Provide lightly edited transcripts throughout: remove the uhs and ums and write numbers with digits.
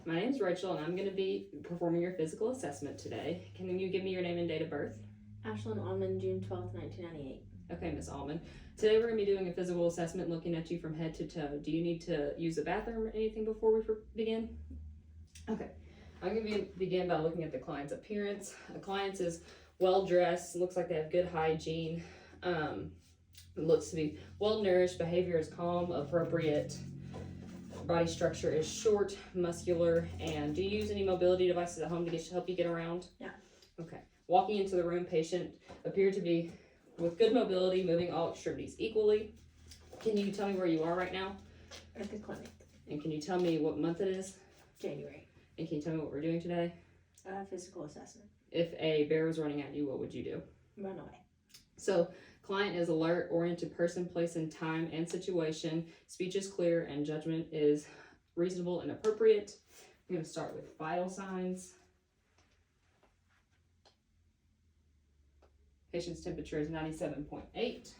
My name is Rachel, and I'm going to be performing your physical assessment today. Can you give me your name and date of birth? Ashlyn Allman, June 12th, 1998. Okay, Miss Allman. Today we're going to be doing a physical assessment looking at you from head to toe. Do you need to use the bathroom or anything before we begin? Okay. I'm going to begin by looking at the client's appearance. The client is well dressed, looks like they have good hygiene, looks to be well nourished, behavior is calm, appropriate, body structure is short, muscular, and do you use any mobility devices at home to help you get around? No. Okay. Walking into the room, patient appeared to be with good mobility, moving all extremities equally. Can you tell me where you are right now? At the clinic. And can you tell me what month it is? January. And can you tell me what we're doing today? Physical assessment. If a bear was running at you, what would you do? Run away. So, client is alert, oriented person, place in time and situation. Speech is clear and judgment is reasonable and appropriate. I'm going to start with vital signs. Patient's temperature is 97.8.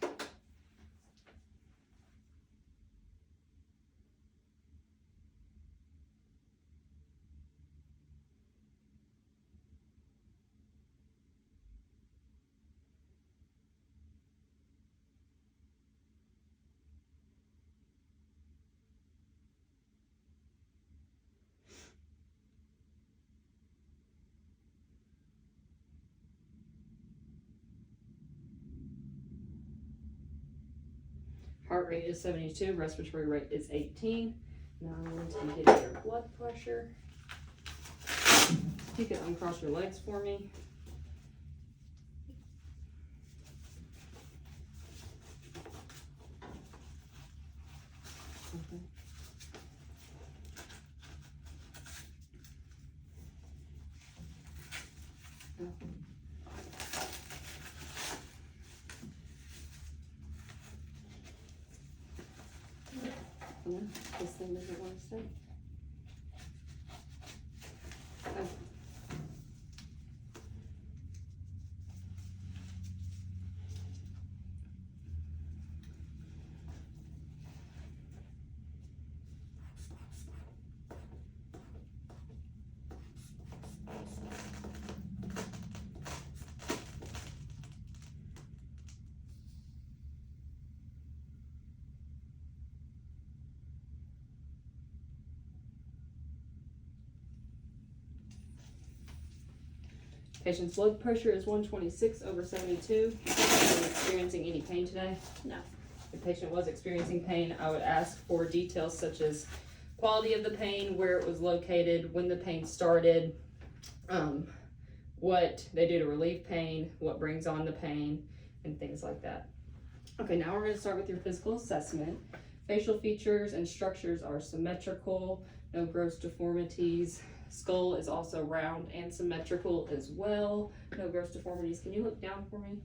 Heart rate is 72, respiratory rate is 18. Now I'm going to be getting your blood pressure. You can uncross your legs for me. Okay. Yeah, this thing doesn't want to stay. Okay. Patient's blood pressure is 126/72. Are you experiencing any pain today? No. If the patient was experiencing pain, I would ask for details such as quality of the pain, where it was located, when the pain started, what they do to relieve pain, what brings on the pain, and things like that. Okay, now we're going to start with your physical assessment. Facial features and structures are symmetrical, no gross deformities. Skull is also round and symmetrical as well. No gross deformities. Can you look down for me?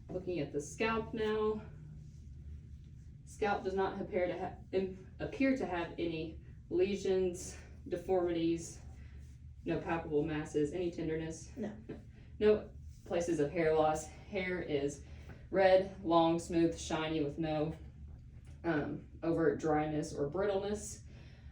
Looking at the scalp now. Scalp does not appear to have any lesions, deformities, no palpable masses, any tenderness. No. No places of hair loss. Hair is red, long, smooth, shiny with no overt dryness or brittleness.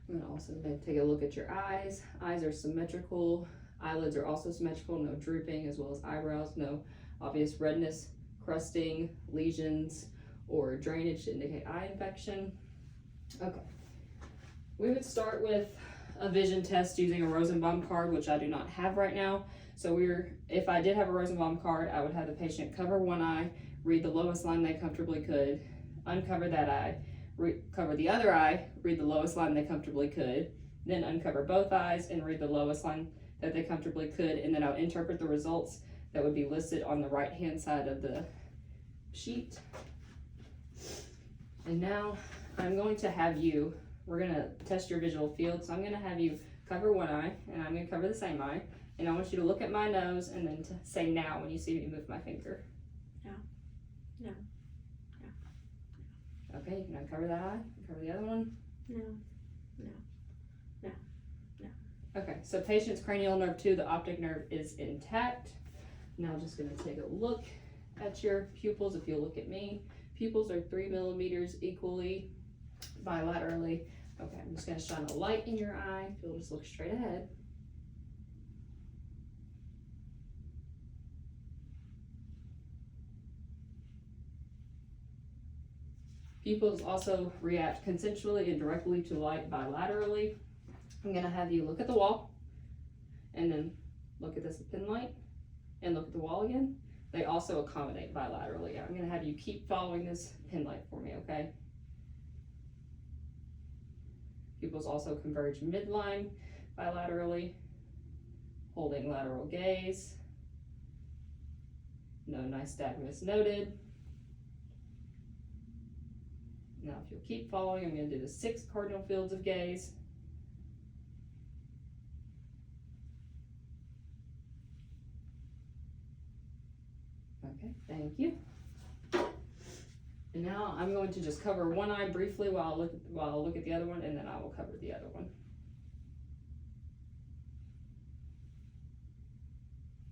I'm going to also take a look at your eyes. Eyes are symmetrical. Eyelids are also symmetrical, no drooping, as well as eyebrows, no obvious redness, crusting, lesions, or drainage to indicate eye infection. Okay. We would start with a vision test using a Rosenbaum card, which I do not have right now. So if I did have a Rosenbaum card, I would have the patient cover one eye, read the lowest line they comfortably could, uncover that eye, cover the other eye, read the lowest line they comfortably could, then uncover both eyes and read the lowest line that they comfortably could, and then I'll interpret the results that would be listed on the right hand side of the sheet. And now I'm going to have you, we're going to test your visual field, so I'm going to have you cover one eye, and I'm going to cover the same eye, and I want you to look at my nose and then to say now when you see me move my finger. No. No. Okay, you can uncover that eye, cover the other one. No. No. No. No. Okay, so patient's cranial nerve 2, the optic nerve is intact. Now just going to take a look at your pupils. If you look at me, pupils are 3 millimeters equally bilaterally Okay, I'm just gonna shine a light in your eye. If you'll just look straight ahead. Pupils also react consensually and directly to light bilaterally. I'm gonna have you look at the wall and then look at this pin light and look at the wall again. They also accommodate bilaterally. I'm gonna have you keep following this pin light for me, okay? Pupils also converge midline bilaterally, holding lateral gaze. No nystagmus noted. Now if you'll keep following, I'm going to do the 6 cardinal fields of gaze. Okay, thank you. And now I'm going to just cover one eye briefly while I look at the other one, and then I will cover the other one.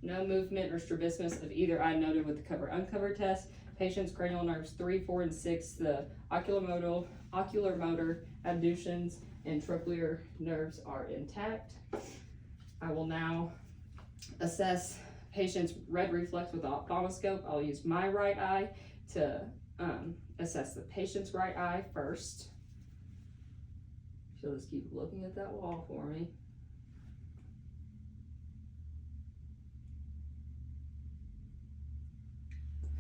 No movement or strabismus of either eye noted with the cover-uncover test. Patient's cranial nerves 3, 4, and 6, the ocular motor, abductions, and trochlear nerves are intact. I will now assess patient's red reflex with the ophthalmoscope. I'll use my right eye to assess the patient's right eye first. She'll just keep looking at that wall for me.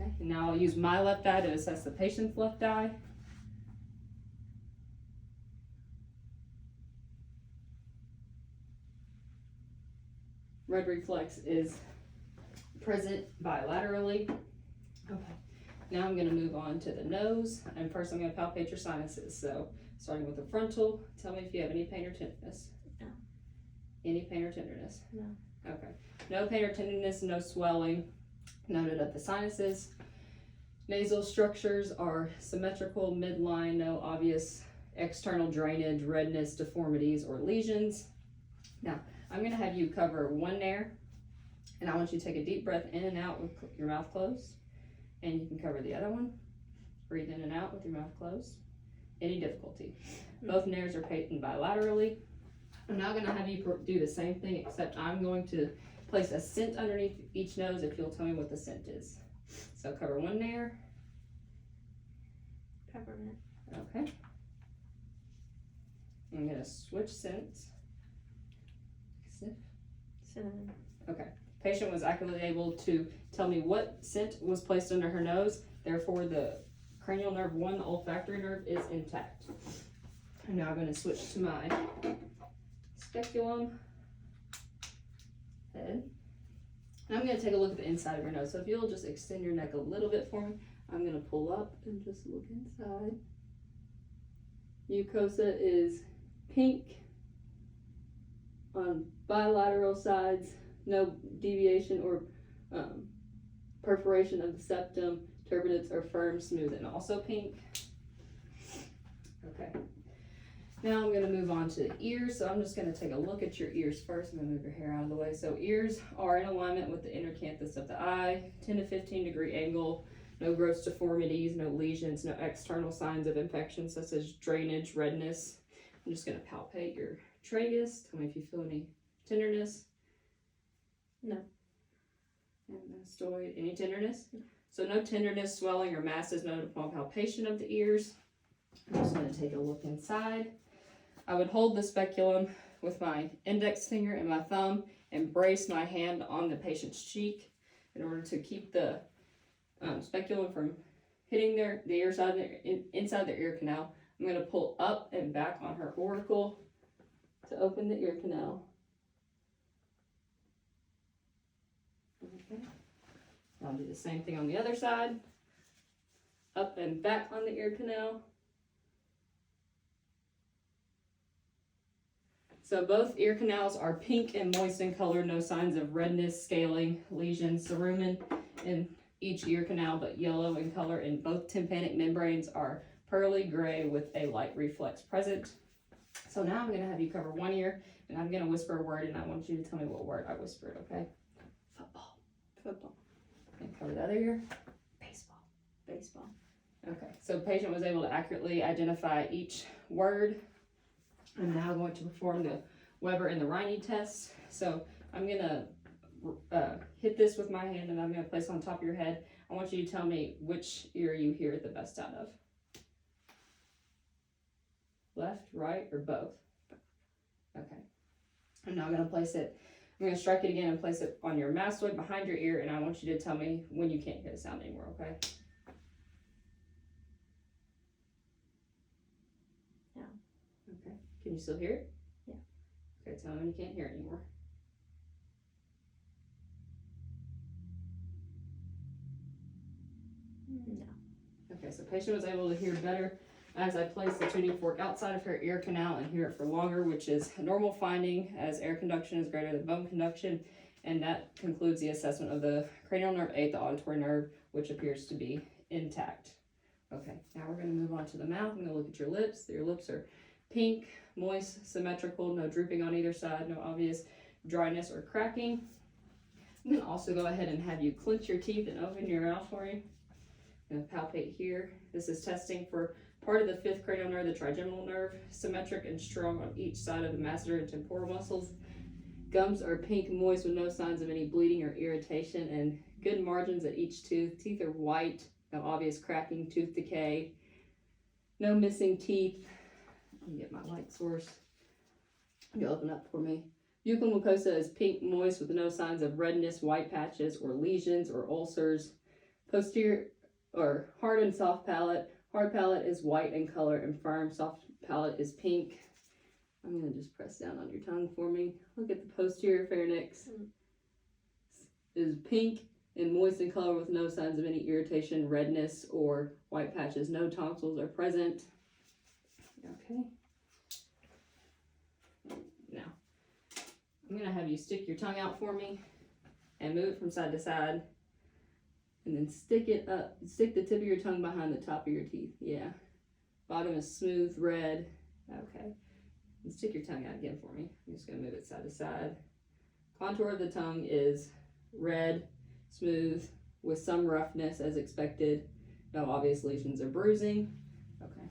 Okay, and now I'll use my left eye to assess the patient's left eye. Red reflex is present bilaterally. Okay, now I'm going to move on to the nose, and first I'm going to palpate your sinuses. So starting with the frontal, tell me if you have any pain or tenderness. No. Any pain or tenderness? No. Okay, no pain or tenderness, no swelling noted at the sinuses. Nasal structures are symmetrical, midline, no obvious external drainage, redness, deformities, or lesions. Now, I'm going to have you cover one nair, and I want you to take a deep breath in and out with your mouth closed. And you can cover the other one. Breathe in and out with your mouth closed. Any difficulty? Both nairs are patent bilaterally. I'm now going to have you do the same thing, except I'm going to place a scent underneath each nose if you'll tell me what the scent is. So cover one nair. Peppermint. Okay. I'm going to switch scents. Sniff. Cinnamon. Okay. Patient was accurately able to tell me what scent was placed under her nose. Therefore, the cranial nerve 1, the olfactory nerve, is intact. I'm now going to switch to my speculum head. And I'm going to take a look at the inside of your nose. So if you'll just extend your neck a little bit for me, I'm going to pull up and just look inside. Mucosa is pink on bilateral sides, no deviation or perforation of the septum. Turbinates are firm, smooth, and also pink. Okay. Now I'm going to move on to the ears. So I'm just going to take a look at your ears first. I'm going to move your hair out of the way. So ears are in alignment with the inner canthus of the eye, 10 to 15 degree angle, no gross deformities, no lesions, no external signs of infection such as drainage, redness. I'm just going to palpate your tragus. Tell me if you feel any tenderness. No. And mastoid. Any tenderness? No. So no tenderness, swelling, or masses noted upon palpation of the ears. I'm just going to take a look inside. I would hold the speculum with my index finger and my thumb and brace my hand on the patient's cheek in order to keep the speculum from hitting the ear side, inside the ear canal. I'm going to pull up and back on her auricle to open the ear canal. Okay. I'll do the same thing on the other side. Up and back on the ear canal. So both ear canals are pink and moist in color, no signs of redness, scaling, lesions, cerumen in each ear canal, but yellow in color, and both tympanic membranes are pearly gray with a light reflex present. So now I'm going to have you cover one ear, and I'm going to whisper a word, and I want you to tell me what word I whispered, okay? Football. Football. And cover the other ear. Baseball. Baseball. Okay, so patient was able to accurately identify each word. I'm now going to perform the Weber and the Riney test. So I'm gonna hit this with my hand and I'm gonna place it on top of your head. I want you to tell me which ear you hear it the best out of. Left, right, or both? Okay. I'm now gonna place it, I'm gonna strike it again and place it on your mastoid behind your ear, and I want you to tell me when you can't hear the sound anymore, okay? Yeah. Okay. Can you still hear it? Yeah. Okay, tell me when you can't hear it anymore. No. Okay, so patient was able to hear better as I placed the tuning fork outside of her ear canal and hear it for longer, which is a normal finding as air conduction is greater than bone conduction, and that concludes the assessment of the cranial nerve 8, the auditory nerve, which appears to be intact. Okay, now we're going to move on to the mouth. I'm going to look at your lips. Your lips are pink, moist, symmetrical, no drooping on either side, no obvious dryness or cracking. I'm going to also go ahead and have you clench your teeth and open your mouth for me. I'm going to palpate here. This is testing for part of the 5th cranial nerve, the trigeminal nerve, symmetric and strong on each side of the masseter and temporal muscles. Gums are pink, moist, with no signs of any bleeding or irritation, and good margins at each tooth. Teeth are white, no obvious cracking, tooth decay, no missing teeth. Let me get my light source. You open up for me. Buccal mucosa is pink, moist, with no signs of redness, white patches, or lesions or ulcers. Posterior or hard and soft palate. Hard palate is white in color and firm. Soft palate is pink. I'm going to just press down on your tongue for me. Look at the posterior pharynx. Is pink and moist in color with no signs of any irritation, redness, or white patches. No tonsils are present. Okay. Now, I'm going to have you stick your tongue out for me and move it from side to side. And then stick it up, stick the tip of your tongue behind the top of your teeth. Yeah. Bottom is smooth, red. Okay. And stick your tongue out again for me. I'm just going to move it side to side. Contour of the tongue is red, smooth, with some roughness as expected. No obvious lesions or bruising. Okay.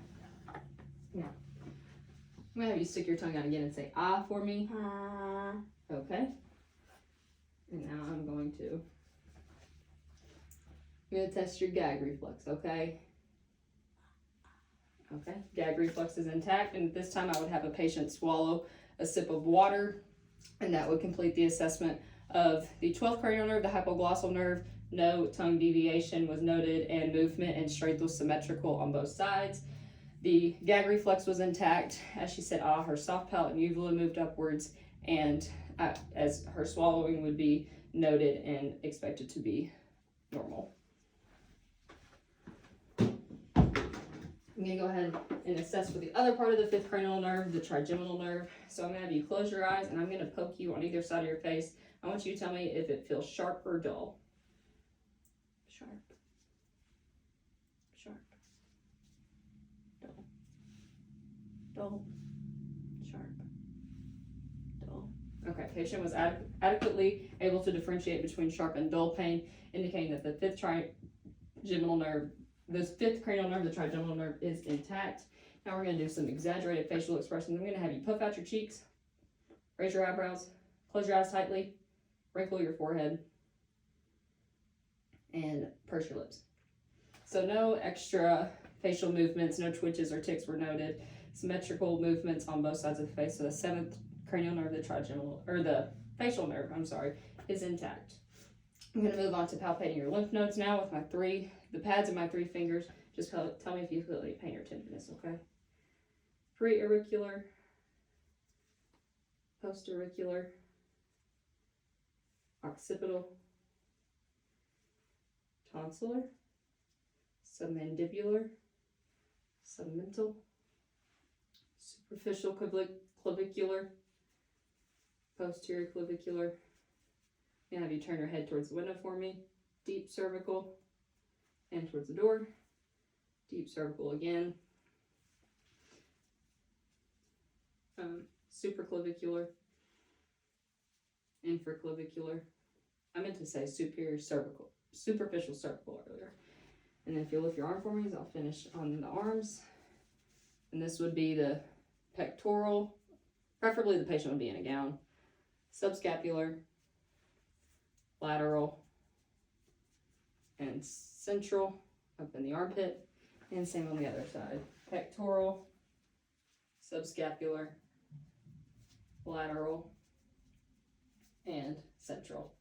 Now, I'm going to have you stick your tongue out again and say ah for me. Okay. And now I'm going to test your gag reflex, okay? Okay, gag reflex is intact, and at this time I would have a patient swallow a sip of water, and that would complete the assessment of the 12th cranial nerve, the hypoglossal nerve. No tongue deviation was noted, and movement and strength was symmetrical on both sides. The gag reflex was intact. As she said, ah, her soft palate and uvula moved upwards, and as her swallowing would be noted and expected to be normal. I'm going to go ahead and assess for the other part of the 5th cranial nerve, the trigeminal nerve. So I'm going to have you close your eyes, and I'm going to poke you on either side of your face. I want you to tell me if it feels sharp or dull. Sharp. Sharp. Dull. Dull. Sharp. Dull. Okay, patient was adequately able to differentiate between sharp and dull pain, indicating that the 5th trigeminal nerve, this 5th cranial nerve, the trigeminal nerve, is intact. Now we're going to do some exaggerated facial expressions. I'm going to have you puff out your cheeks, raise your eyebrows, close your eyes tightly, wrinkle your forehead, and purse your lips. So no extra facial movements, no twitches or tics were noted. Symmetrical movements on both sides of the face. So the 7th cranial nerve, the trigeminal, or the facial nerve, is intact. I'm going to move on to palpating your lymph nodes now with the pads of my 3 fingers. Just tell me if you feel any pain or tenderness, okay? Pre-auricular, post-auricular, occipital, tonsillar, submandibular, submental, superficial clavicular, posterior clavicular. And have you turn your head towards the window for me. Deep cervical and towards the door. Deep cervical again. Supraclavicular, infraclavicular. I meant to say superficial cervical earlier. And then if you lift your arm for me, I'll finish on the arms. And this would be the pectoral, preferably the patient would be in a gown, subscapular, lateral, and central up in the armpit, and same on the other side. Pectoral, subscapular, lateral, and central.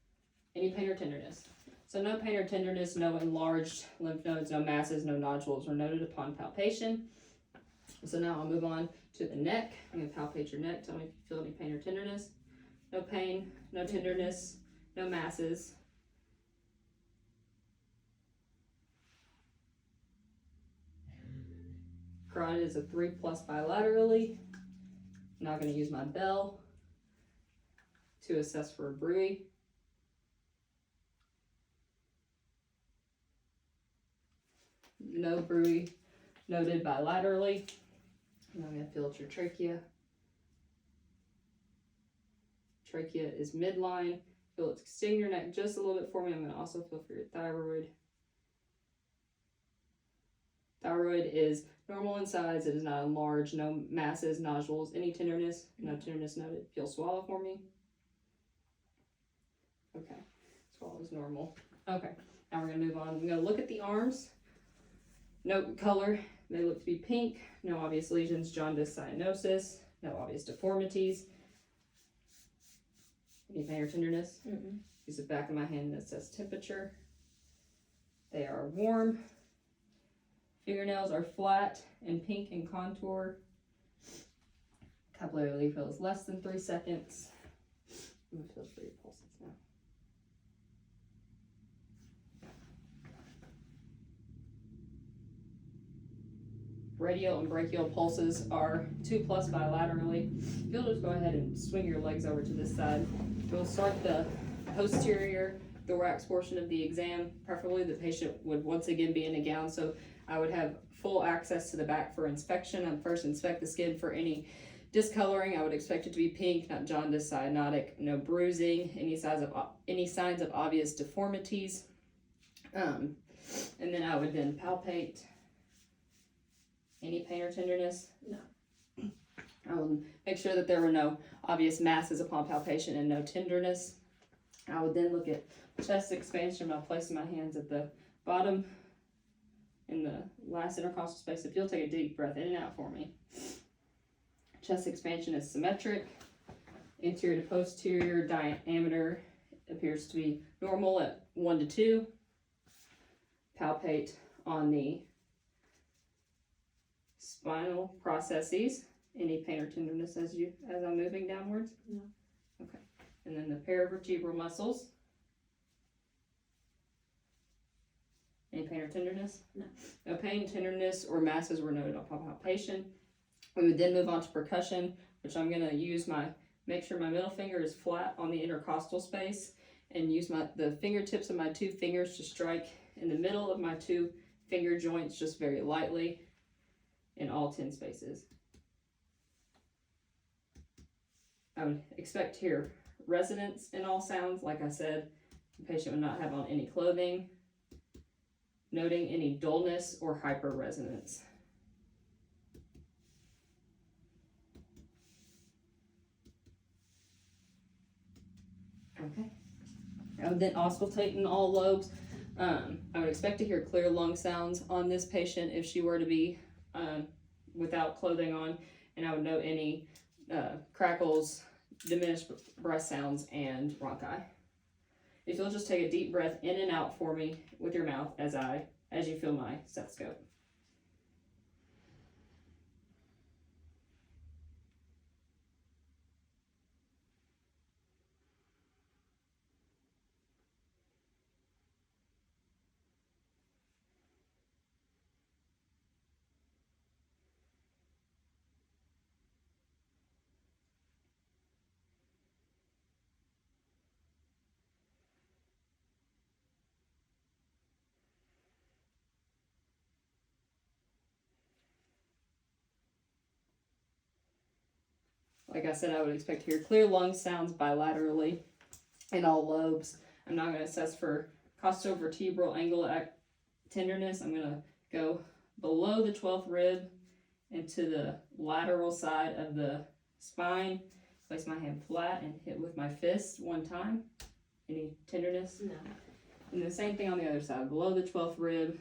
Any pain or tenderness? So no pain or tenderness, no enlarged lymph nodes, no masses, no nodules were noted upon palpation. So now I'll move on to the neck. I'm going to palpate your neck. Tell me if you feel any pain or tenderness. No pain, no tenderness, no masses. Carotid is a 3+ bilaterally. I'm now going to use my bell to assess for a bruit. No bruit noted bilaterally. And I'm going to feel your trachea. Trachea is midline. Feel it extend your neck just a little bit for me. I'm going to also feel for your thyroid. Thyroid is normal in size. It is not enlarged. No masses, nodules, any tenderness. No tenderness noted. Feel swallow for me. Okay, swallow is normal. Okay, now we're going to move on. I'm going to look at the arms. Note color. They look to be pink. No obvious lesions, jaundice, cyanosis. No obvious deformities. Any pain or tenderness? Use the back of my hand to assess temperature. They are warm. Fingernails are flat and pink in contour. Capillary leaf is less than 3 seconds. I'm going to feel for your pulses now. Radial and brachial pulses are 2+ bilaterally. You'll just go ahead and swing your legs over to this side. We'll start the posterior thorax portion of the exam. Preferably the patient would once again be in a gown, so I would have full access to the back for inspection. I'd first inspect the skin for any discoloring. I would expect it to be pink, not jaundice, cyanotic, no bruising, any signs of obvious deformities. And then I would then palpate. Any pain or tenderness? No. I will make sure that there were no obvious masses upon palpation and no tenderness. I would then look at chest expansion by placing my hands at the bottom in the last intercostal space. If you'll take a deep breath in and out for me. Chest expansion is symmetric. Anterior to posterior diameter appears to be normal at 1 to 2. Palpate on the spinal processes. Any pain or tenderness as I'm moving downwards? No. Okay. And then the paravertebral muscles. Any pain or tenderness? No. No pain, tenderness, or masses were noted upon palpation. We would then move on to percussion, which I'm going to use make sure my middle finger is flat on the intercostal space and use the fingertips of my 2 fingers to strike in the middle of my 2 finger joints just very lightly in all 10 spaces. I would expect to hear resonance in all sounds. Like I said, the patient would not have on any clothing. Noting any dullness or hyperresonance. Okay. I would then auscultate in all lobes. I would expect to hear clear lung sounds on this patient if she were to be without clothing on, and I would note any crackles, diminished breath sounds, and bronchi. If you'll just take a deep breath in and out for me with your mouth as you feel my stethoscope. Like I said, I would expect to hear clear lung sounds bilaterally in all lobes. I'm not going to assess for costovertebral angle tenderness. I'm going to go below the 12th rib and to the lateral side of the spine. Place my hand flat and hit with my fist one time. Any tenderness? No. And the same thing on the other side, below the 12th rib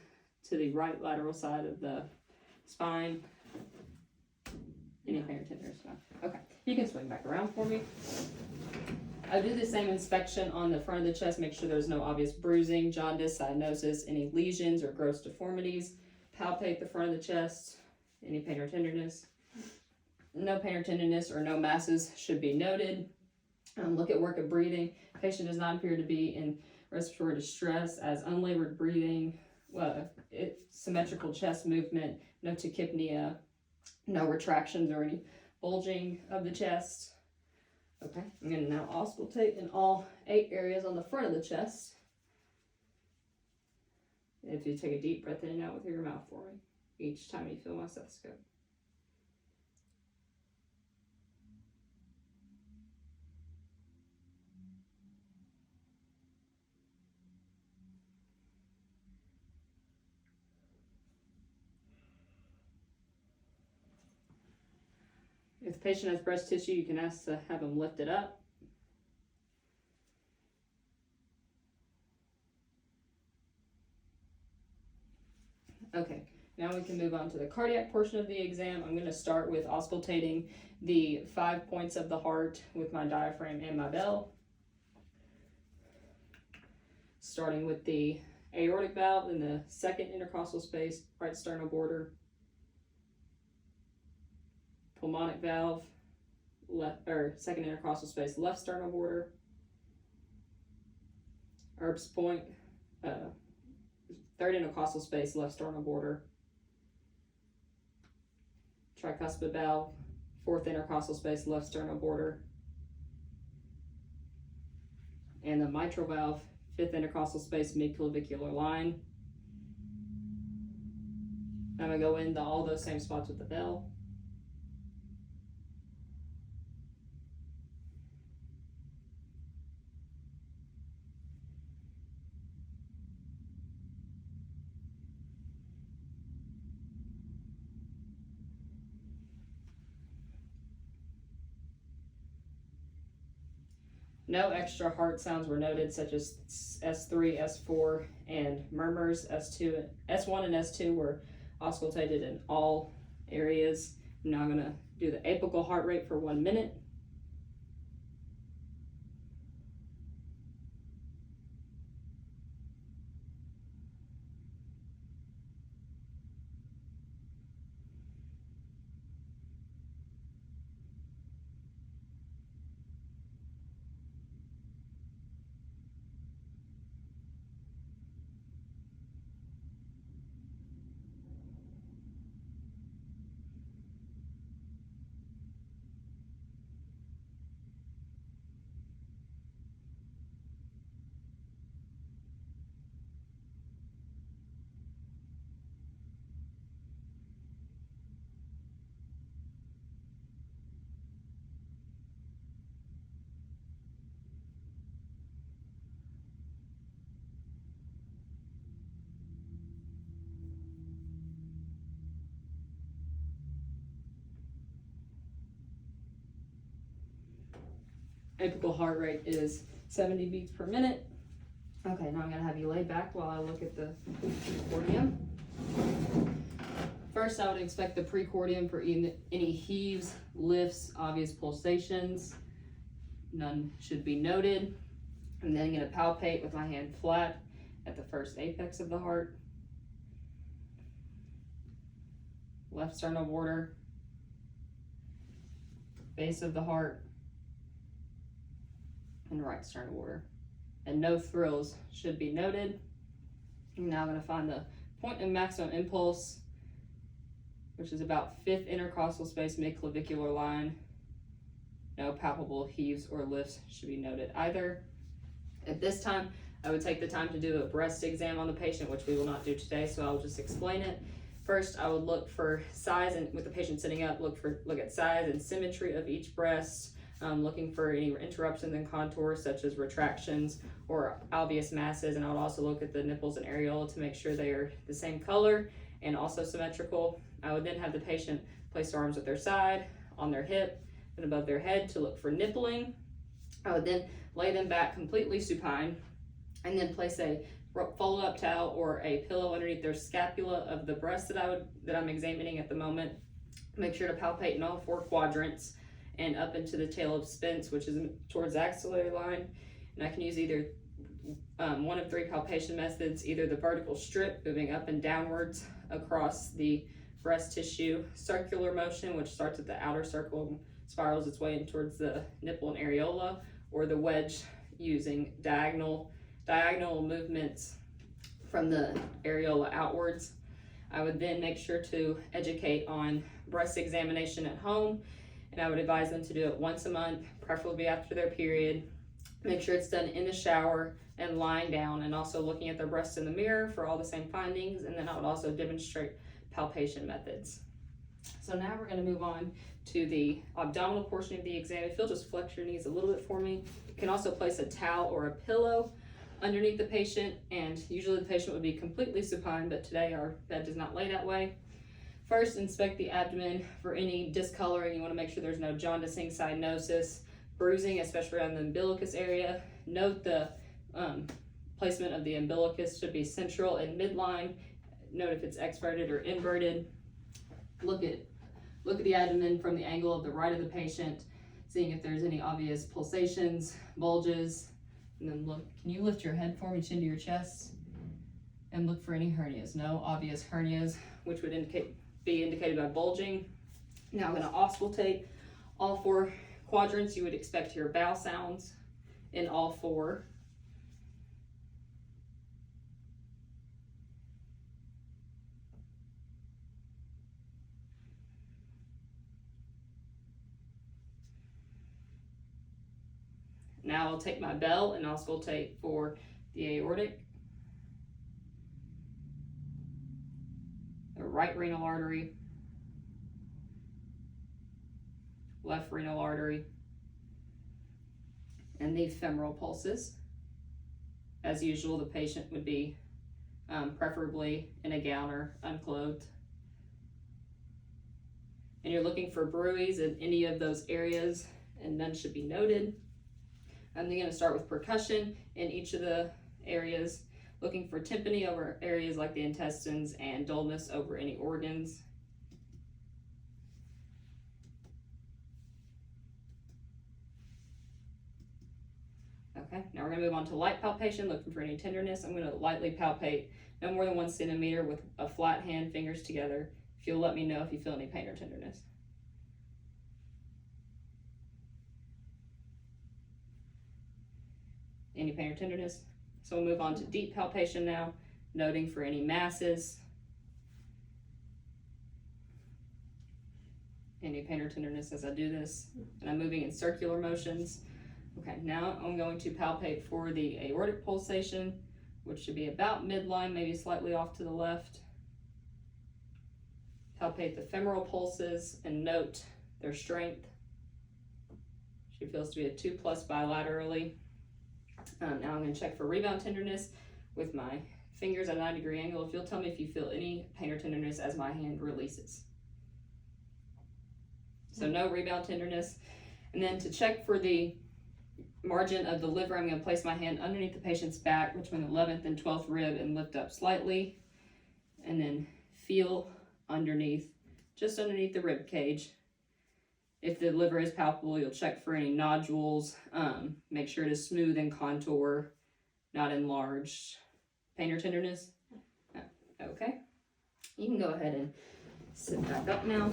to the right lateral side of the spine. Any pain or tenderness? No. Okay, you can swing back around for me. I do the same inspection on the front of the chest, make sure there's no obvious bruising, jaundice, cyanosis, any lesions or gross deformities. Palpate the front of the chest, any pain or tenderness. No pain or tenderness or no masses should be noted. Look at work of breathing. Patient does not appear to be in respiratory distress as unlabored breathing, symmetrical chest movement, no tachypnea, no retractions or any bulging of the chest. Okay, I'm going to now auscultate in all 8 areas on the front of the chest. If you take a deep breath in and out with your mouth for me, each time you feel my stethoscope. If the patient has breast tissue, you can ask to have them lift it up. Okay, now we can move on to the cardiac portion of the exam. I'm going to start with auscultating the 5 points of the heart with my diaphragm and my bell. Starting with the aortic valve in the second intercostal space, right sternal border. Pulmonic valve, second intercostal space, left sternal border. Erb's point, third intercostal space, left sternal border. Tricuspid valve, fourth intercostal space, left sternal border. And the mitral valve, fifth intercostal space, mid-clavicular line. I'm going to go into all those same spots with the bell. No extra heart sounds were noted, such as S3, S4, and murmurs. S1 and S2 were auscultated in all areas. I'm now going to do the apical heart rate for 1 minute. Apical heart rate is 70 beats per minute. Okay, now I'm going to have you lay back while I look at the precordium. First, I would expect the precordium for any heaves, lifts, obvious pulsations. None should be noted. I'm then going to palpate with my hand flat at the first apex of the heart. Left sternal border, base of the heart, and right sternal border. And no thrills should be noted. I'm now going to find the point of maximum impulse, which is about fifth intercostal space, mid-clavicular line. No palpable heaves or lifts should be noted either. At this time, I would take the time to do a breast exam on the patient, which we will not do today, so I'll just explain it. First, I would look for size, and with the patient sitting up, look at size and symmetry of each breast. Looking for any interruptions in contours such as retractions or obvious masses, and I would also look at the nipples and areola to make sure they are the same color and also symmetrical. I would then have the patient Place their arms at their side, on their hip, and above their head to look for nippling. I would then lay them back completely supine, and then place a fold up towel or a pillow underneath their scapula of the breast that I'm examining at the moment. Make sure to palpate in all 4 quadrants and up into the tail of Spence, which is towards the axillary line. And I can use either one of 3 palpation methods, either the vertical strip moving up and downwards across the breast tissue, circular motion, which starts at the outer circle, spirals its way in towards the nipple and areola, or the wedge using diagonal movements from the areola outwards. I would then make sure to educate on breast examination at home, and I would advise them to do it once a month, preferably after their period. Make sure it's done in the shower and lying down, and also looking at their breasts in the mirror for all the same findings. And then I would also demonstrate palpation methods. So now we're going to move on to the abdominal portion of the exam. If you'll just flex your knees a little bit for me. You can also place a towel or a pillow underneath the patient, and usually the patient would be completely supine, but today our bed does not lay that way. First, inspect the abdomen for any discoloring. You want to make sure there's no jaundicing, cyanosis, bruising, especially around the umbilicus area. Note the placement of the umbilicus should be central and midline. Note if it's exverted or inverted. Look at the abdomen from the angle of the right of the patient, seeing if there's any obvious pulsations, bulges. And then look, can you lift your head for me, chin to your chest? And look for any hernias. No obvious hernias, which would be indicated by bulging. Now I'm going to auscultate all 4 quadrants. You would expect to hear vowel sounds in all 4. Now I'll take my bell and auscultate for the aortic, the right renal artery, left renal artery, and the femoral pulses. As usual, the patient would be preferably in a gown or unclothed. And you're looking for bruits in any of those areas, and none should be noted. I'm then going to start with percussion in each of the areas, looking for tympany over areas like the intestines and dullness over any organs. Okay, now we're going to move on to light palpation, looking for any tenderness. I'm going to lightly palpate no more than 1 centimeter with a flat hand, fingers together. If you'll let me know if you feel any pain or tenderness. Any pain or tenderness? So we'll move on to deep palpation now, noting for any masses. Any pain or tenderness as I do this. And I'm moving in circular motions. Okay, now I'm going to palpate for the aortic pulsation, which should be about midline, maybe slightly off to the left. Palpate the femoral pulses and note their strength. She feels to be a 2+ bilaterally. Now I'm going to check for rebound tenderness with my fingers at a 90-degree angle. If you'll tell me if you feel any pain or tenderness as my hand releases. So no rebound tenderness. And then to check for the margin of the liver, I'm going to place my hand underneath the patient's back between the 11th and 12th rib and lift up slightly. And then feel underneath, just underneath the rib cage. If the liver is palpable, you'll check for any nodules. Make sure it is smooth and contour, not enlarged. Pain or tenderness? Okay. You can go ahead and sit back up now.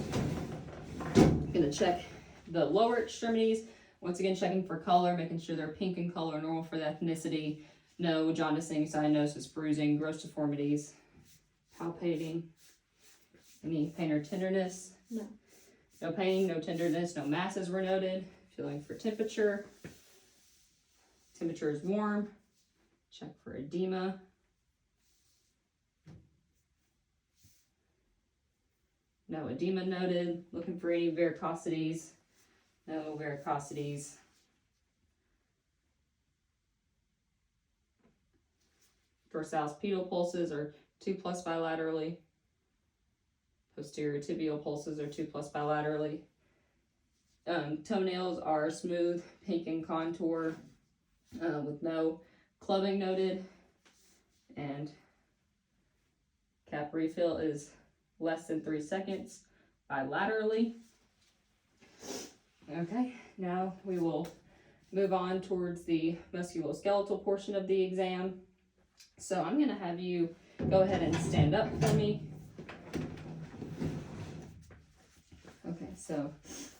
I'm going to check the lower extremities. Once again, checking for color, making sure they're pink in color, normal for the ethnicity. No jaundicing, cyanosis, bruising, gross deformities. Palpating. Any pain or tenderness? No. No pain, no tenderness, no masses were noted. Feeling for temperature. Temperature is warm. Check for edema. No edema noted. Looking for any varicosities. No varicosities. Dorsalis pedal pulses are 2+ bilaterally. Posterior tibial pulses are 2+ bilaterally. Toenails are smooth, pink in contour, with no clubbing noted, and cap refill is less than 3 seconds bilaterally. Okay, now we will move on towards the musculoskeletal portion of the exam. So I'm going to have you go ahead and stand up for me. Okay, so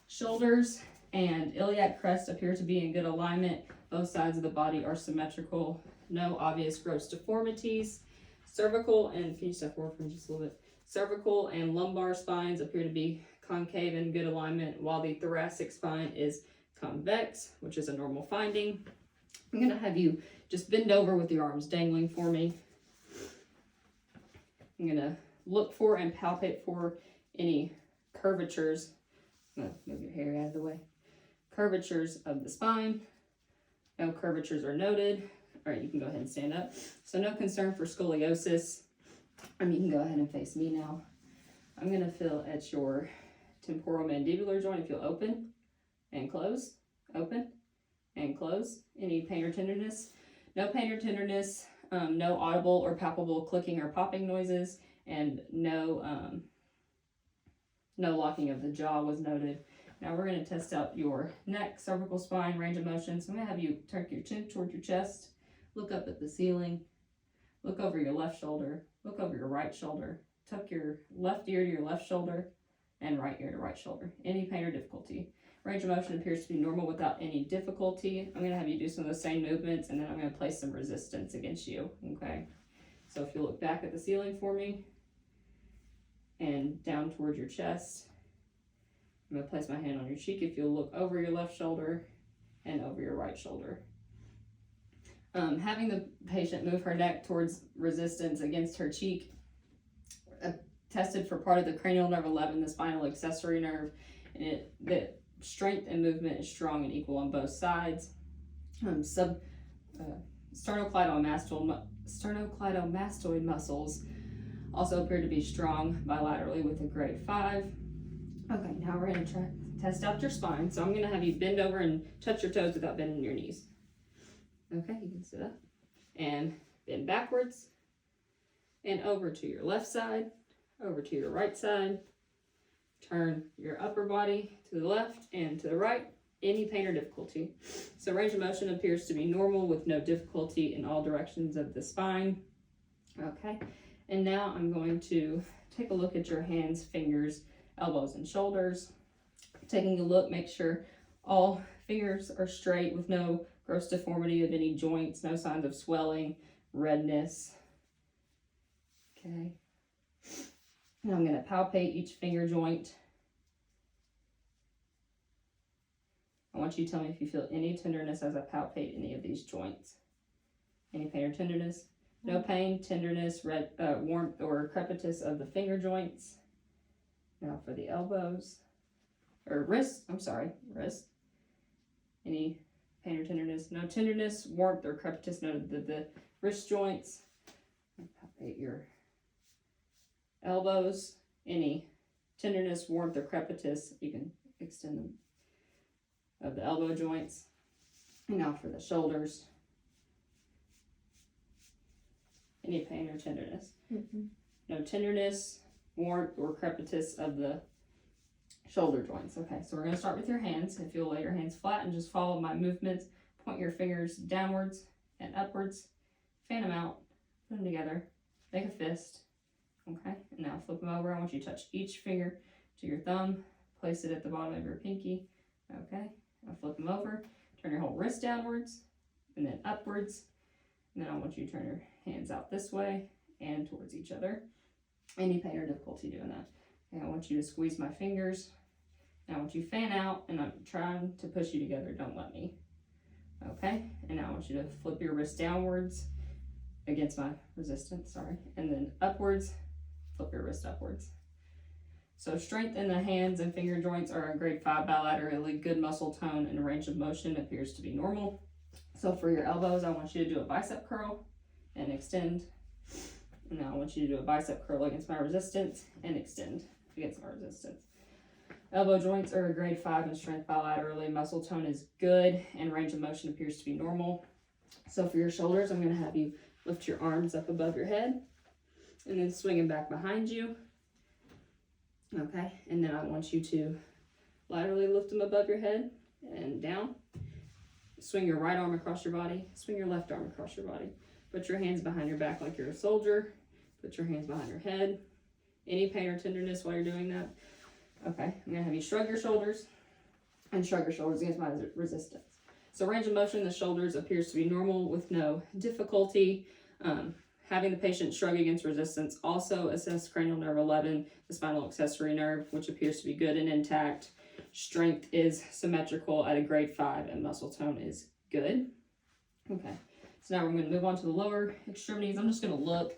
shoulders and iliac crest appear to be in good alignment. Both sides of the body are symmetrical. No obvious gross deformities. Cervical and, can you step forward for me just a little bit? Cervical and lumbar spines appear to be concave in good alignment, while the thoracic spine is convex, which is a normal finding. I'm going to have you just bend over with your arms dangling for me. I'm going to look for and palpate for any curvatures. I'm going to move your hair out of the way. Curvatures of the spine. No curvatures are noted. All right, you can go ahead and stand up. So no concern for scoliosis. You can go ahead and face me now. I'm going to feel at your temporomandibular joint if you'll open and close, open and close. Any pain or tenderness? No pain or tenderness, no audible or palpable clicking or popping noises, and no locking of the jaw was noted. Now we're going to test out your neck, cervical spine, range of motion. So I'm going to have you turn your chin toward your chest, look up at the ceiling, look over your left shoulder, look over your right shoulder, tuck your left ear to your left shoulder, and right ear to right shoulder. Any pain or difficulty? Range of motion appears to be normal without any difficulty. I'm going to have you do some of those same movements, and then I'm going to place some resistance against you, okay? So if you look back at the ceiling for me, and down towards your chest, I'm going to place my hand on your cheek. If you'll look over your left shoulder and over your right shoulder. Having the patient move her neck towards resistance against her cheek, tested for part of the cranial nerve 11, the spinal accessory nerve, and the strength and movement is strong and equal on both sides. Sternocleidomastoid muscles also appear to be strong bilaterally with a grade 5. Okay, now we're going to test out your spine. So I'm going to have you bend over and touch your toes without bending your knees. Okay, you can sit up and bend backwards and over to your left side, over to your right side. Turn your upper body to the left and to the right. Any pain or difficulty? So range of motion appears to be normal with no difficulty in all directions of the spine. Okay, and now I'm going to take a look at your hands, fingers, elbows, and shoulders. Taking a look, make sure all fingers are straight with no gross deformity of any joints, no signs of swelling, redness. Okay. Now I'm going to palpate each finger joint. I want you to tell me if you feel any tenderness as I palpate any of these joints. Any pain or tenderness? No pain, tenderness, warmth, or crepitus of the finger joints. Now for the elbows, or wrist. Any pain or tenderness? No tenderness, warmth, or crepitus noted the wrist joints. Palpate your elbows. Any tenderness, warmth, or crepitus, you can extend them, of the elbow joints. And now for the shoulders. Any pain or tenderness? No tenderness, warmth, or crepitus of the shoulder joints. Okay, so we're going to start with your hands. If you'll lay your hands flat and just follow my movements, point your fingers downwards and upwards, fan them out, put them together, make a fist. Okay, and now flip them over. I want you to touch each finger to your thumb, place it at the bottom of your pinky. Okay, now flip them over, turn your whole wrist downwards and then upwards. And then I want you to turn your hands out this way and towards each other. Any pain or difficulty doing that? Okay, I want you to squeeze my fingers. Now I want you to fan out, and I'm trying to push you together. Don't let me. Okay, and now I want you to flip your wrist downwards against my resistance, sorry. And then upwards, flip your wrist upwards. So strength in the hands and finger joints are a grade 5 bilaterally, good muscle tone, and range of motion appears to be normal. So for your elbows, I want you to do a bicep curl and extend. And now I want you to do a bicep curl against my resistance and extend. against my resistance. Elbow joints are a grade 5 in strength bilaterally. Muscle tone is good and range of motion appears to be normal. So for your shoulders, I'm going to have you lift your arms up above your head and then swing them back behind you. Okay, and then I want you to laterally lift them above your head and down. Swing your right arm across your body, swing your left arm across your body. Put your hands behind your back like you're a soldier. Put your hands behind your head. Any pain or tenderness while you're doing that? Okay, I'm gonna have you shrug your shoulders and shrug your shoulders against my resistance. So range of motion in the shoulders appears to be normal with no difficulty. Having the patient shrug against resistance. Also assess cranial nerve 11, the spinal accessory nerve, which appears to be good and intact. Strength is symmetrical at a grade 5 and muscle tone is good. Okay, so now we're going to move on to the lower extremities. I'm just going to look.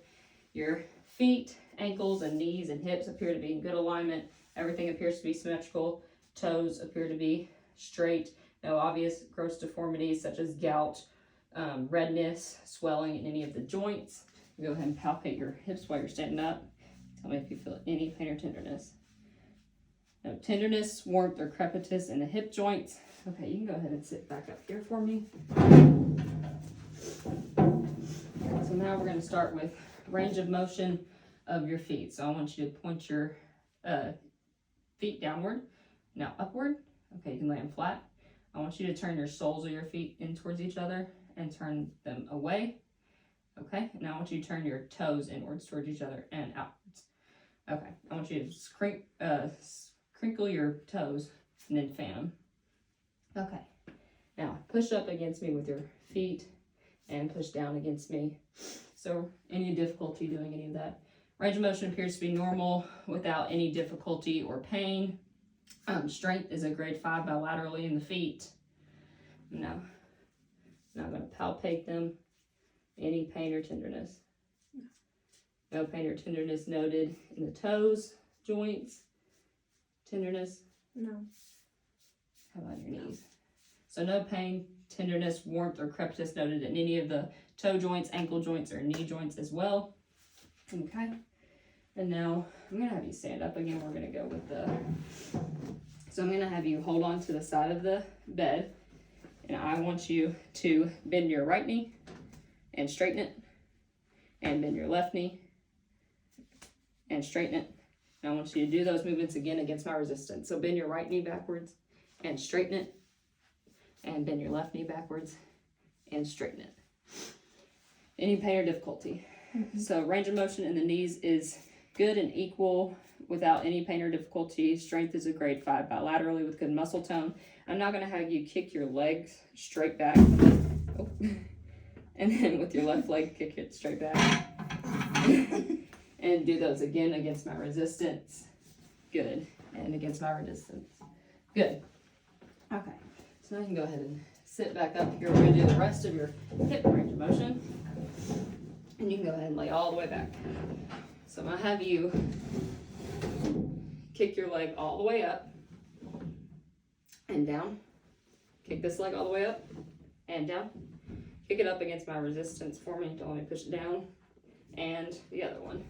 Your feet, ankles, and knees and hips appear to be in good alignment. Everything appears to be symmetrical. Toes appear to be straight. No obvious gross deformities such as gout, redness, swelling in any of the joints. Go ahead and palpate your hips while you're standing up. Tell me if you feel any pain or tenderness. No tenderness, warmth, or crepitus in the hip joints. Okay, you can go ahead and sit back up here for me. So now we're going to start with range of motion of your feet. So I want you to point your feet downward, now upward. Okay, you can lay them flat. I want you to turn your soles of your feet in towards each other and turn them away. Okay, now I want you to turn your toes inwards towards each other and outwards. Okay, I want you to crinkle your toes and then fan them. Okay, now push up against me with your feet and push down against me. So any difficulty doing any of that? Range of motion appears to be normal without any difficulty or pain. Strength is a grade 5 bilaterally in the feet. Now I'm going to palpate them. Any pain or tenderness? No pain or tenderness noted in the toes, joints, tenderness? No. How about your knees? So no pain, tenderness, warmth, or crepitus noted in any of the toe joints, ankle joints, or knee joints as well. Okay. And now I'm going to have you stand up again. We're going to go with so I'm going to have you hold on to the side of the bed. And I want you to bend your right knee and straighten it. And bend your left knee and straighten it. And I want you to do those movements again against my resistance. So bend your right knee backwards and straighten it. And bend your left knee backwards and straighten it. Any pain or difficulty? Mm-hmm. So range of motion in the knees is good and equal without any pain or difficulty. Strength is a grade 5 bilaterally with good muscle tone. I'm now going to have you kick your legs straight back. Oh. And then with your left leg, kick it straight back. And do those again against my resistance. Good. And against my resistance. Good. Okay. So now you can go ahead and sit back up here. We're going to do the rest of your hip range of motion. And you can go ahead and lay all the way back. So I'm going to have you kick your leg all the way up and down. Kick this leg all the way up and down. Kick it up against my resistance for me. Don't let me push it down. And the other one.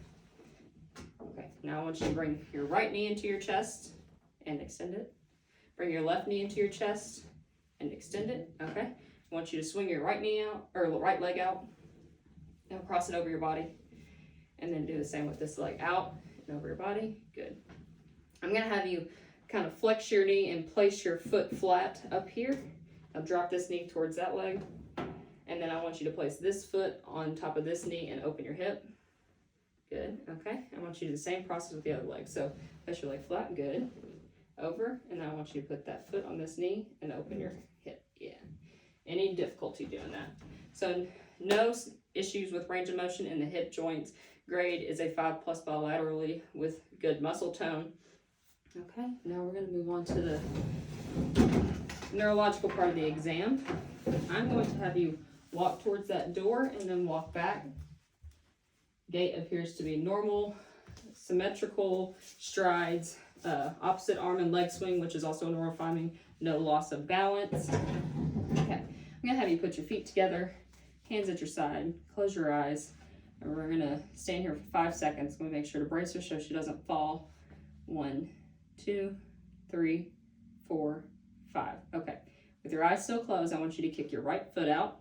Okay, now I want you to bring your right knee into your chest and extend it. Bring your left knee into your chest and extend it. Okay, I want you to swing your right knee out, or right leg out. Now cross it over your body. And then do the same with this leg out and over your body. Good. I'm going to have you kind of flex your knee and place your foot flat up here. Now drop this knee towards that leg. And then I want you to place this foot on top of this knee and open your hip. Good. Okay. I want you to do the same process with the other leg. So place your leg flat. Good. Over. And then I want you to put that foot on this knee and open your hip. Yeah. Any difficulty doing that? So no issues with range of motion in the hip joints. Grade is a 5+ bilaterally with good muscle tone. Okay, now we're going to move on to the neurological part of the exam. I'm going to have you walk towards that door and then walk back. Gait appears to be normal, symmetrical strides, opposite arm and leg swing, which is also normal finding, no loss of balance. Okay, I'm going to have you put your feet together, hands at your side, close your eyes. And we're going to stand here for 5 seconds. I'm going to make sure to brace her so she doesn't fall. 1, 2, 3, 4, 5. Okay. With your eyes still closed, I want you to kick your right foot out.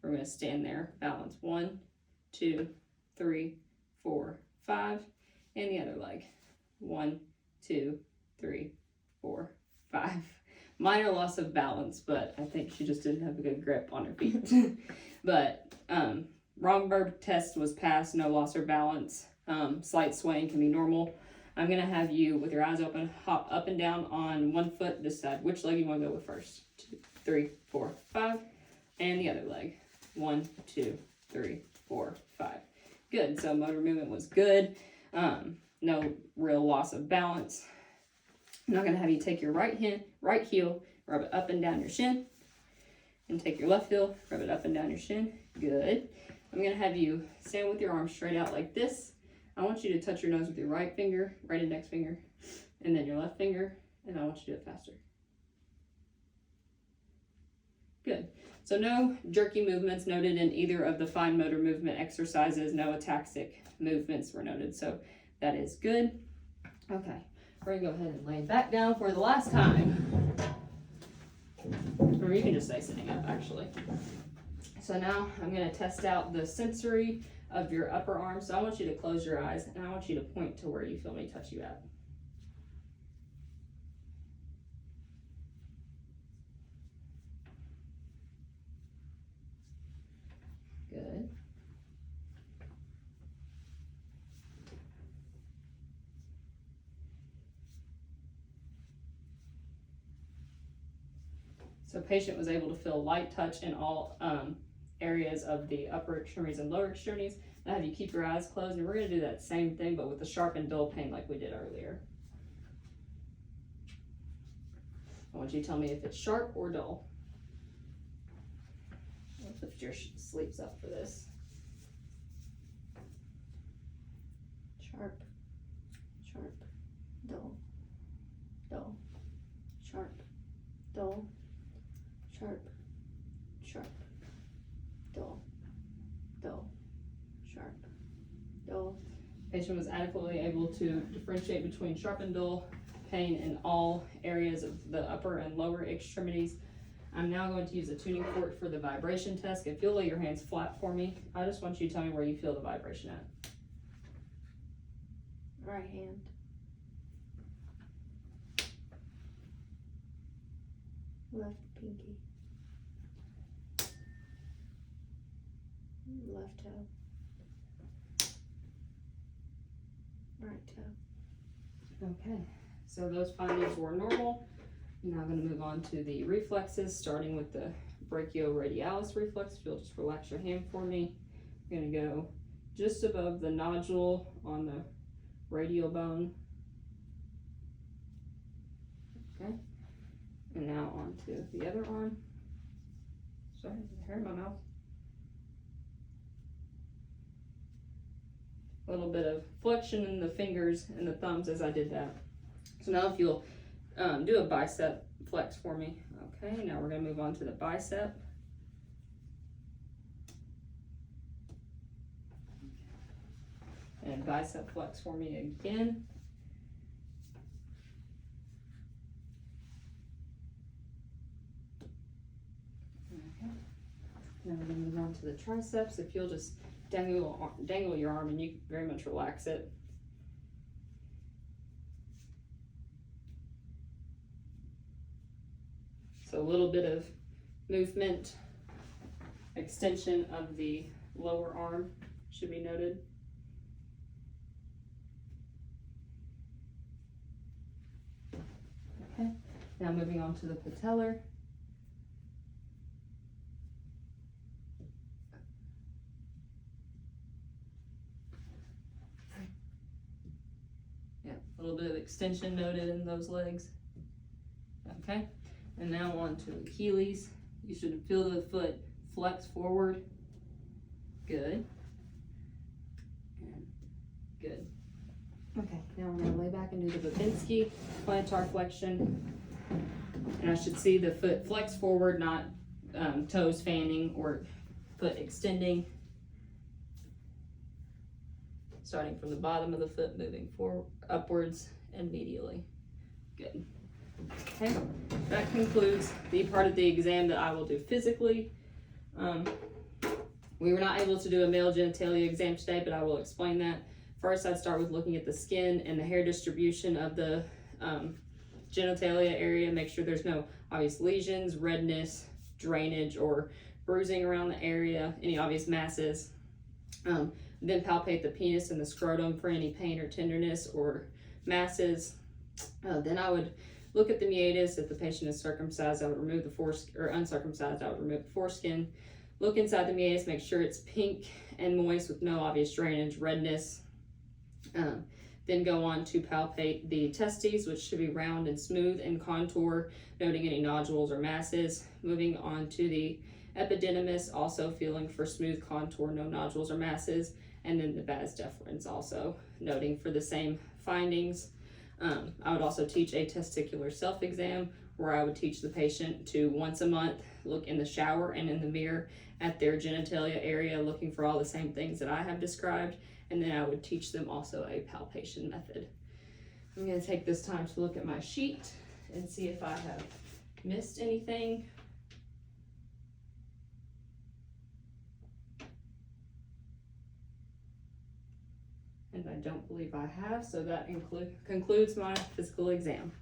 We're going to stand there, balance. 1, 2, 3, 4, 5. And the other leg. 1, 2, 3, 4, 5. Minor loss of balance, but I think she just didn't have a good grip on her feet. But Romberg test was passed, no loss of balance. Slight swaying can be normal. I'm going to have you, with your eyes open, hop up and down on one foot, decide which leg you want to go with first. 2, 3, 4, 5. And the other leg. 1, 2, 3, 4, 5. Good. So motor movement was good. No real loss of balance. I'm now going to have you take your right heel, rub it up and down your shin. And take your left heel, rub it up and down your shin. Good. I'm going to have you stand with your arms straight out like this. I want you to touch your nose with your right finger, right index finger, and then your left finger, and I want you to do it faster. Good. So no jerky movements noted in either of the fine motor movement exercises. No ataxic movements were noted, so that is good. Okay, we're going to go ahead and lay back down for the last time. Or you can just stay sitting up, actually. So now I'm going to test out the sensory of your upper arm. So I want you to close your eyes, and I want you to point to where you feel me touch you at. Good. So patient was able to feel light touch in all areas of the upper extremities and lower extremities. Now have you keep your eyes closed, and we're going to do that same thing, but with the sharp and dull pain like we did earlier. I want you to tell me if it's sharp or dull. Lift your sleeves up for this. Sharp, sharp, dull, dull, sharp, dull, sharp, sharp, dull, dull, sharp, dull. Patient was adequately able to differentiate between sharp and dull pain in all areas of the upper and lower extremities. I'm now going to use a tuning fork for the vibration test. If you'll lay your hands flat for me, I just want you to tell me where you feel the vibration at. Right hand. Left pinky. Left toe. Right toe. Okay, so those findings were normal. I'm now going to move on to the reflexes, starting with the brachioradialis reflex. If you'll just relax your hand for me. I'm going to go just above the nodule on the radial bone. Okay, and now on to the other arm. Sorry, there's hair in my mouth. A little bit of flexion in the fingers and the thumbs as I did that. So now if you'll do a bicep flex for me. Okay, now we're going to move on to the bicep. And bicep flex for me again. Okay. Now we're going to move on to the triceps. If you'll just dangle your arm, and you can very much relax it. So a little bit of movement, extension of the lower arm should be noted. Okay, now moving on to the patellar. Yeah, a little bit of extension noted in those legs. Okay. And now on to Achilles. You should feel the foot flex forward. Good. And good. Okay, now we're going to lay back and do the Babinski plantar flexion. And I should see the foot flex forward, not toes fanning or foot extending. Starting from the bottom of the foot, moving forward, upwards, and medially. Good. Okay, that concludes the part of the exam that I will do physically. We were not able to do a male genitalia exam today, but I will explain that. First, I'd start with looking at the skin and the hair distribution of the genitalia area. Make sure there's no obvious lesions, redness, drainage, or bruising around the area, any obvious masses. Then palpate the penis and the scrotum for any pain or tenderness or masses. Then I would look at the meatus. If the patient is circumcised, I would remove the foreskin, or uncircumcised, I would remove the foreskin. Look inside the meatus, make sure it's pink and moist with no obvious drainage, redness. Then go on to palpate the testes, which should be round and smooth and contour, noting any nodules or masses. Moving on to the epididymis, also feeling for smooth contour, no nodules or masses. And then the vas deferens, also noting for the same findings. I would also teach a testicular self-exam, where I would teach the patient to once a month look in the shower and in the mirror at their genitalia area, looking for all the same things that I have described. And then I would teach them also a palpation method. I'm going to take this time to look at my sheet and see if I have missed anything. And I don't believe I have, so that concludes my physical exam.